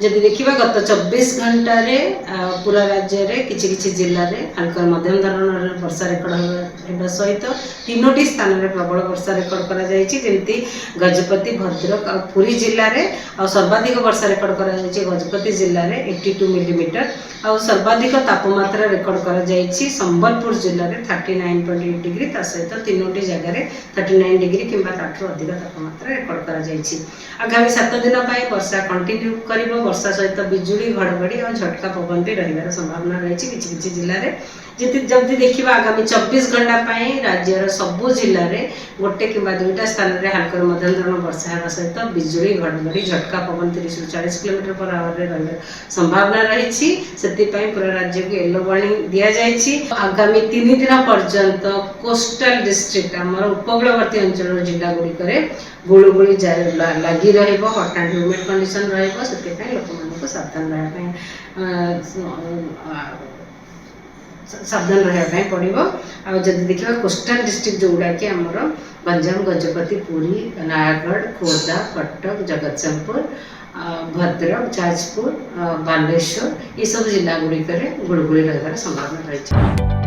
जदि देखा गत 24 घंटे पूरा राज्य में किसी जिले में हल्का मध्यम धरण वर्षा रेकर्ड होगा सहित 3टी स्थान में प्रबल वर्षा रेकर्ड करमती गजपति भद्रक और पुरी जिले में सर्वाधिक वर्षा रेकर्ड कर गजपति जिले में 82 मिलीमीटर और सर्वाधिक तापमात्रा रेकर्ड कर संबलपुर जिले में 39.8 डिग्री सहित 3टी जगह 39 डिग्री किंबा ताठू अधिक तापमात्रा रेकर्ड कर आगामी 7 दिन वर्षा कंटिन्यू कर वर्षा सहित बिजुली घड़घड़ी और झटका पवन भी रही संभावना रही किसी जिले में जब देखा आगामी 24 घंटा राज्यर सबू जिले में गोटे कि 2टा स्थान में हल्का मध्यम धरण वर्षा होगा सहित बिजुली घड़घड़ी झटका पवन 30 ରୁ 40 किलोमीटर पर आवर रही संभावना रही से पूरा राज्य को येलो वार्निंग दि जाएगी। आगामी 3 दिन पर्यंत कोस्टल डिस्ट्रिक्ट आमर उपकूलवर्ती अंचल जिला गुड़िक गुड़गुड़ी लगी हट एंड ह्यूमिड कंडीशन लोक सावधान सावधान रहा पड़ो। जब देखा कोस्टल डिस्ट्रिक्ट जोड़ा कि आमर गंजाम गजपति पुरी नयागढ़ खोर्धा कटक जगतसिंहपुर भद्रक जाजपुर बालेश्वर ये सब जिला गुड़िक गुड़गुड़ी रही संभावना रही।